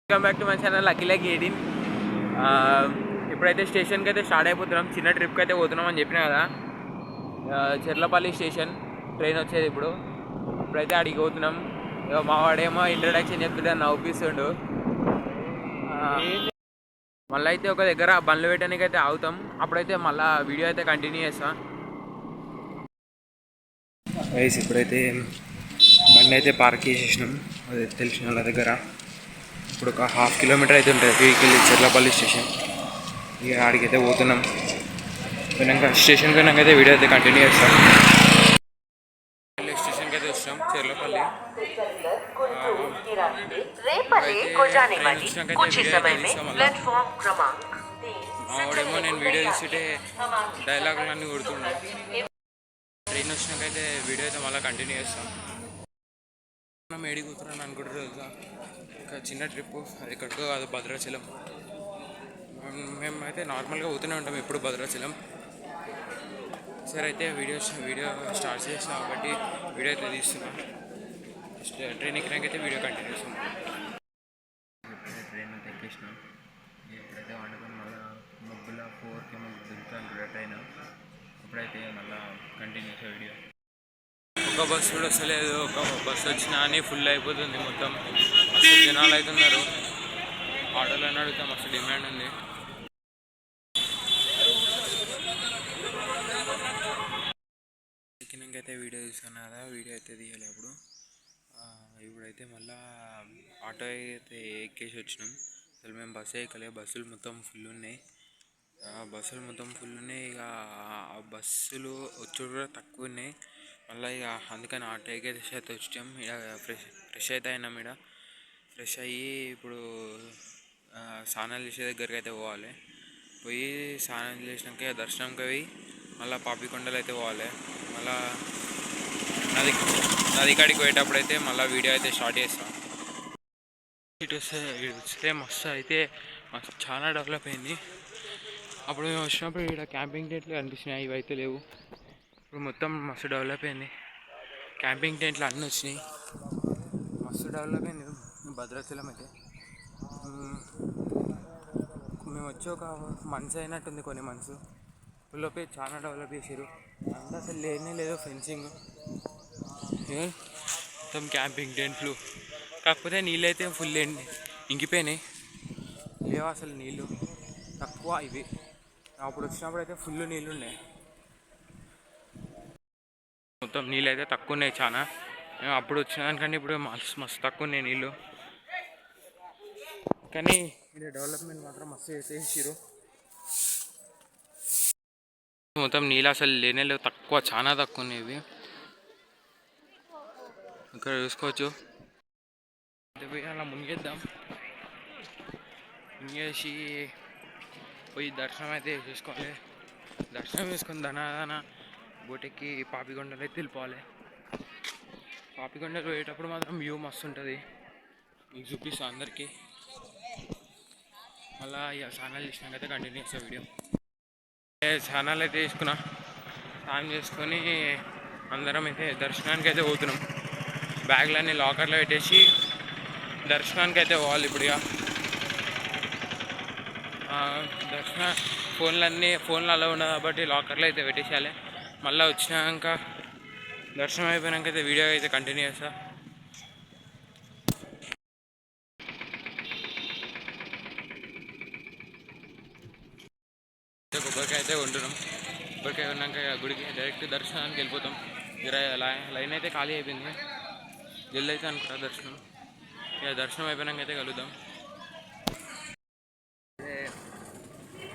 Welcome back to my channel అఖిలకి 18. ఇప్పుడైతే స్టేషన్కి అయితే స్టార్ట్ అయిపోతున్నాం. చిన్న ట్రిప్కి అయితే పోతున్నాం అని చెప్పినా కదా. చెర్లపల్లి స్టేషన్ ట్రైన్ వచ్చేది ఇప్పుడైతే అడిగి పోతున్నాం. మా వాడేమో ఇంట్రడక్షన్ చెప్తుంటే నవ్వుపిస్తుండు. మళ్ళీ అయితే ఒక దగ్గర బండ్లు పెట్టడానికి అయితే ఆగుతాం. అప్పుడైతే మళ్ళీ వీడియో అయితే కంటిన్యూ చేస్తాం. ఇప్పుడైతే బండి అయితే పార్క్ చేసేసినాం, అది తెలిసిన వాళ్ళ దగ్గర. ఇప్పుడు ఒక ½ కిలోమీటర్ అయితే ఉంటుంది వీకెళ్ళి చెర్లపల్లి స్టేషన్. ఇక ఆడికైతే పోతున్నాం. పోయినాక స్టేషన్కి పోయినాక అయితే వీడియో అయితే కంటిన్యూ చేస్తాం. స్టేషన్కి అయితే వచ్చాం చెర్లపల్లి. ఆవిడేమో నేను వీడియో తీస్తుంటే డైలాగులన్నీ కొడుతున్నాను. ట్రైన్ వచ్చినాకైతే వీడియో అయితే మళ్ళీ కంటిన్యూ చేస్తాం. మనం ఏడికి కూతురాను అనుకుంటారు తెలుసా. ఇంకా చిన్న ట్రిప్పు, అది ఎక్కడికో కాదు, భద్రాచలం. మేమైతే నార్మల్గా పోతూనే ఉంటాం ఎప్పుడు భద్రాచలం. సరే అయితే వీడియో స్టార్ట్ చేసినా కాబట్టి వీడియో అయితే తీస్తున్నాం. ట్రైన్ ఎక్కినాకైతే వీడియో కంటిన్యూ చేస్తున్నాం. ట్రైన్ అయితే ఎక్కేసినాం. ఇప్పుడైతే వండుకొని మళ్ళీ ముగ్గుల 4కి దిగుతాను ట్రైన్. ఇప్పుడైతే మళ్ళీ కంటిన్యూ చేసే వీడియో. ఒక బస్సు కూడా వస్తలేదు. ఒక బస్సు వచ్చినా అని ఫుల్ అయిపోతుంది మొత్తం. అసలు జనాలు అవుతున్నారు. ఆటోలో అడుగుతాం, అసలు డిమాండ్ ఉంది. ఎక్కినాకైతే వీడియో తీసుకున్నా కదా, వీడియో అయితే తీయాలి అప్పుడు. ఇప్పుడైతే మళ్ళీ ఆటో అయితే ఎక్కేసి వచ్చినాం. అసలు మేము బస్సు ఎక్కలే, బస్సులు మొత్తం ఫుల్ ఉన్నాయి. ఇక ఆ బస్సులు వచ్చుడు కూడా తక్కువ ఉన్నాయి. మళ్ళీ ఇక అందుకని ఆటో ఎక్కేసి అయితే వచ్చాం. ఇక ఫ్రెష్ అయితే అయినాం. ఇక్కడ ఫ్రెష్ అయ్యి ఇప్పుడు స్నానాలు చేసే దగ్గరికి అయితే పోవాలి. పోయి స్నానం చేసినాక దర్శనంకి పోయి మళ్ళీ పాపికొండలు అయితే పోవాలి. మళ్ళీ నది కాడికి పోయేటప్పుడు అయితే మళ్ళీ వీడియో అయితే స్టార్ట్ చేస్తాం. ఇటు వస్తే మస్తు చాలా డెవలప్ అయింది. అప్పుడు మేము వచ్చినప్పుడు ఇక్కడ క్యాంపింగ్ టెంట్లు కనిపించినాయి, ఇవి అయితే లేవు. ఇప్పుడు మొత్తం మస్తు డెవలప్ అయింది. క్యాంపింగ్ టెంట్లు అన్నీ వచ్చినాయి, మస్తు డెవలప్ అయింది భద్రాచలం అయితే. మేము వచ్చి ఒక మంత్స్ అయినట్టుంది, కొన్ని మంత్స్. లోపే చాలా డెవలప్ చేసారు. అంతా అసలు లేనే లేదు ఫెన్సింగ్, మొత్తం క్యాంపింగ్ టెంట్లు. కాకపోతే నీళ్ళు అయితే ఫుల్ ఇంకిపోయినాయి, లేవు అసలు నీళ్ళు తక్కువ. ఇవి అప్పుడు వచ్చినప్పుడు అయితే ఫుల్ నీళ్ళు ఉన్నాయి. మొత్తం నీళ్ళు అయితే తక్కువ ఉన్నాయి చాలా. మేము అప్పుడు వచ్చిన దానికంటే ఇప్పుడు మస్తు తక్కువ ఉన్నాయి నీళ్ళు. కానీ ఇది డెవలప్మెంట్ మాత్రం మస్తు చేసేసారు. మొత్తం నీళ్ళు అసలు లేనే లేవు, తక్కువ, చాలా తక్కువ ఉన్నాయి ఇవి. ఇక్కడ చూసుకోవచ్చు. అలా మునిగేద్దాం, మునిగేసి పోయి దర్శనం అయితే చేసుకోవాలి. దర్శనం చేసుకొని దన బోటెక్కి పాపికొండలు అయితే వెళ్ళిపోవాలి. పాపికొండలు పోయేటప్పుడు మాత్రం వ్యూ మస్తు ఉంటుంది, మీకు చూపిస్తాను అందరికీ. మళ్ళీ ఇక స్నానాలు చేసినాకైతే కంటిన్యూ చేస్తా వీడియో. స్నానాలు అయితే చేసుకున్నా, స్నానం చేసుకొని అందరం అయితే దర్శనానికి అయితే పోతున్నాం. బ్యాగ్లన్నీ లాకర్లో పెట్టేసి దర్శనానికి అయితే పోవాలి. ఇప్పుడు ఇక ఫోన్లు అలా ఉండదు కాబట్టి లాకర్లో అయితే పెట్టేసేయాలి. మళ్ళీ వచ్చినాక దర్శనం అయిపోయాక అయితే వీడియో అయితే కంటిన్యూ చేస్తా. కొబ్బరికాయ అయితే ఉంటున్నాం. కొబ్బరికాయ ఉన్నాక గుడికి డైరెక్ట్ దర్శనానికి వెళ్ళిపోతాం. లైన్ అయితే ఖాళీ అయిపోయింది, జల్ది అయితే అనుకుంటా దర్శనం. ఇక దర్శనం అయిపోయాక అయితే కలుద్దాం.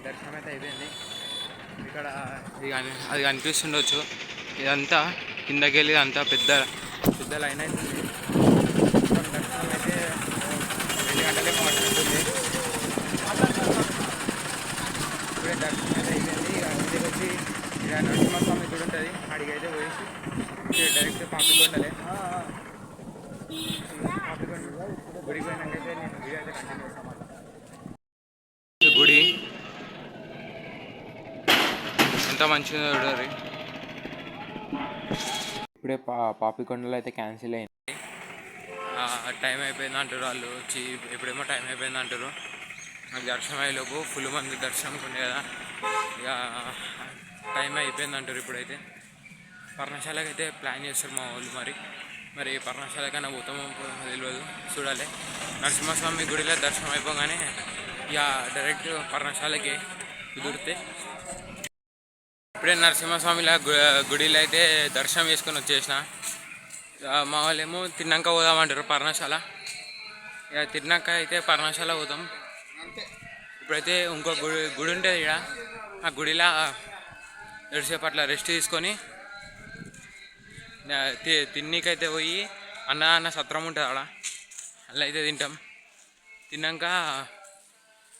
దర్శనం అయితే అయిపోయింది. ఇక్కడ అది కనిపిస్తుండొచ్చు, ఇదంతా కిందకి వెళ్ళి అంతా పెద్ద లైన్ అవుతుంది. దర్శనం అయితే 2 గంటలే మాట్లాడుతుంది. ఇప్పుడే దర్శనం అయితే అయిపోయింది. ఇంటికి వచ్చి ఇక్కడ నరసింహస్వామి గుడి ఉంటుంది, అడిగి అయితే పోయేసి డైరెక్ట్ పాపికొండలే. గుడికి పోయినాకైతే నేను వీడియో అయితే కంటిన్యూ చేస్తాను. గుడి ఎంత మంచిగా చూడాలి. ఇప్పుడే పాపికొండలు అయితే క్యాన్సిల్ అయింది. టైం అయిపోయింది అంటారు వాళ్ళు వచ్చి, ఎప్పుడేమో టైం అయిపోయింది అంటారు. నాకు దర్శనం అయ్యేలోపు ఫుల్ మంది దర్శనంకి ఉండే కదా, ఇక టైం అయిపోయింది అంటారు. ఇప్పుడైతే పర్ణశాలకి అయితే ప్లాన్ చేస్తారు మా వాళ్ళు. మరి పర్ణశాలకైనా పోతామో తెలియదు, చూడాలి. నరసింహస్వామి గుడిలో దర్శనం అయిపోగానే ఇక డైరెక్ట్ పర్ణశాలకి కుదిరితే, ఇప్పుడే నరసింహస్వామిలా గుడిలో అయితే దర్శనం చేసుకొని వచ్చేసిన. మా వాళ్ళు ఏమో తిన్నాక పోదామంటారు పర్ణశాల. ఇక తిన్నాక అయితే పర్ణశాల పోతాం. ఇప్పుడైతే ఇంకో గుడి ఉంటుంది ఇక్కడ, ఆ గుడిలో ఎడిసేపు అట్లా రెస్ట్ తీసుకొని తిన్నీకైతే పోయి అన్న సత్రం ఉంటుంది అక్కడ, అలా అయితే తింటాం. తిన్నాక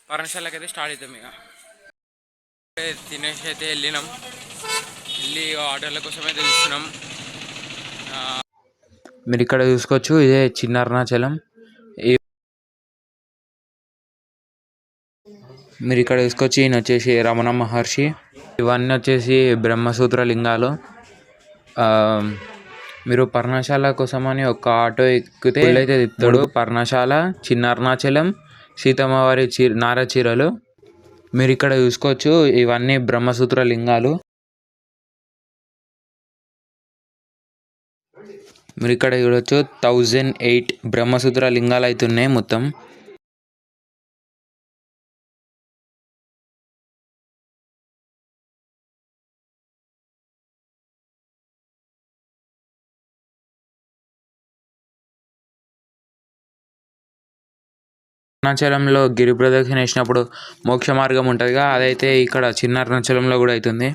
పర్ణశాలకి అయితే స్టార్ట్ అవుతాం. ఇక తినేసి అయితే వెళ్ళి ఆర్డర్ల కోసం అయితే చూస్తున్నాం. మీరు ఇక్కడ చూసుకోవచ్చు, ఇదే చిన్న అరుణాచలం. మీరు ఇక్కడ చూసుకోవచ్చు, ఈయన వచ్చేసి రమణ మహర్షి. ఇవన్నీ వచ్చేసి బ్రహ్మసూత్ర లింగాలు. మీరు పర్ణశాల కోసమని ఒక ఆటో ఎక్కితే అయితే తిప్పుతాడు. పర్ణశాల, చిన్న అరుణాచలం, సీతమ్మవారి నార చీరలు. మీరు ఇక్కడ చూసుకోవచ్చు, ఇవన్నీ బ్రహ్మసూత్ర లింగాలు. మీరు ఇక్కడ చూడవచ్చు 1008 బ్రహ్మసూత్ర లింగాలు అవుతున్నాయి మొత్తం. అరుణాచలంలో గిరి ప్రదక్షిణ వేసినప్పుడు మోక్ష మార్గం ఉంటుందిగా, అదైతే ఇక్కడ చిన్న అరుణాచలంలో కూడా అవుతుంది.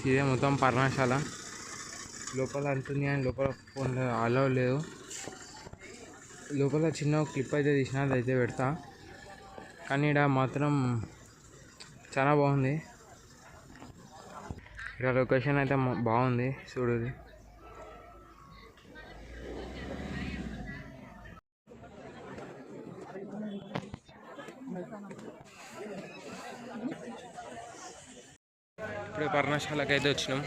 ఇదే మొత్తం పర్ణశాల. లోపల అంటుంది అని లోపల ఫోన్ అలో లేదు. లోపల చిన్న క్లిప్ అయితే తీసిన, అదైతే పెడతా. కానీ ఇక్కడ మాత్రం చాలా బాగుంది. ఇక్కడ లొకేషన్ అయితే బాగుంది, చూడది. ఇప్పుడే పర్ణశాలకి అయితే వచ్చినాం.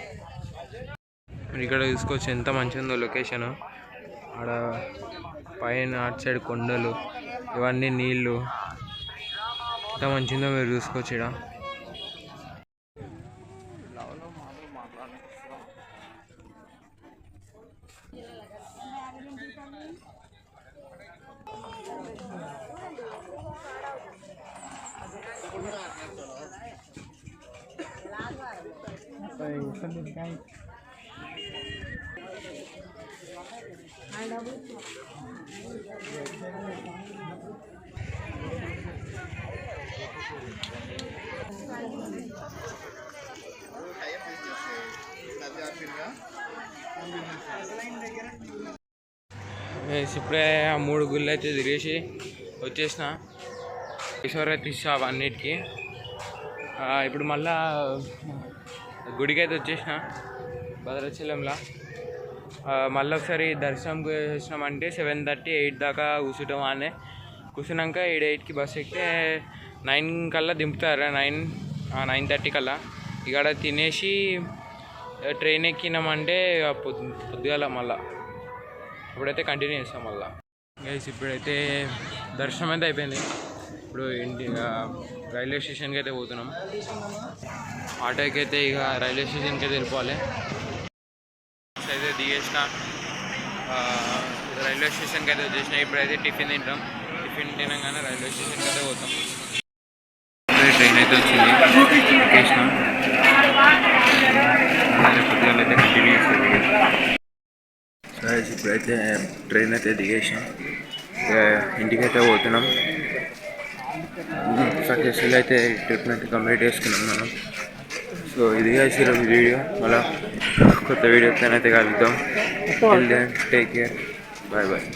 మీరు ఇక్కడ చూసుకోవచ్చు ఎంత మంచిగా ఉందో లొకేషన్. ఆడ పైన అటు సైడ్ కొండలు, ఇవన్నీ నీళ్ళు, ఎంత మంచిగా మీరు చూసుకోవచ్చు. ఇక్కడ ఇప్పుడే ఆ 3 గుళ్ళు అయితే తిరిగేసి వచ్చేసిన. ఈశ్వరతి షాప్ అన్నిటికీ. ఇప్పుడు మళ్ళా గుడికి అయితే వచ్చేసిన భద్రాచలంలో. మళ్ళీ ఒకసారి దర్శనంకి వచ్చినామంటే 7:30, 8 దాకా కూర్చుంటాం. అనే కూర్చున్నాక 8కి బస్ ఎక్కితే 9 కల్లా దింపుతారు. 9:30 కల్లా ఇక్కడ తినేసి ట్రైన్ ఎక్కినామంటే పొద్దుగాల మళ్ళా ఇప్పుడైతే కంటిన్యూ చేస్తాం మళ్ళీ. గైస్ ఇప్పుడైతే దర్శనం అయితే అయిపోయింది. ఇప్పుడు రైల్వే స్టేషన్కి అయితే పోతున్నాం. ఆటోకి అయితే ఇక రైల్వే స్టేషన్కి అయితే వెళ్ళిపోవాలి. అయితే దిగేసిన రైల్వే స్టేషన్కి అయితే వచ్చేసిన. ఇప్పుడైతే టిఫిన్ తింటాం. టిఫిన్ తినగానే రైల్వే స్టేషన్కి అయితే పోతాం. ట్రైన్ అయితే వచ్చింది, ఎక్కేసిన. పొద్దుగాల అయితే కంటిన్యూ చేస్తుంది. ఇప్పుడైతే ట్రైన్ అయితే దిగేసాం. ఇంటికైతే పోతున్నాం. సక్సెస్ఫుల్ అయితే ట్రిప్ని అయితే కంప్లీట్ చేసుకున్నాం మనం. సో ఇది ఈరోజు వీడియో. మళ్ళీ కొత్త వీడియోతో అయితే కలుద్దాం. Take care, bye bye.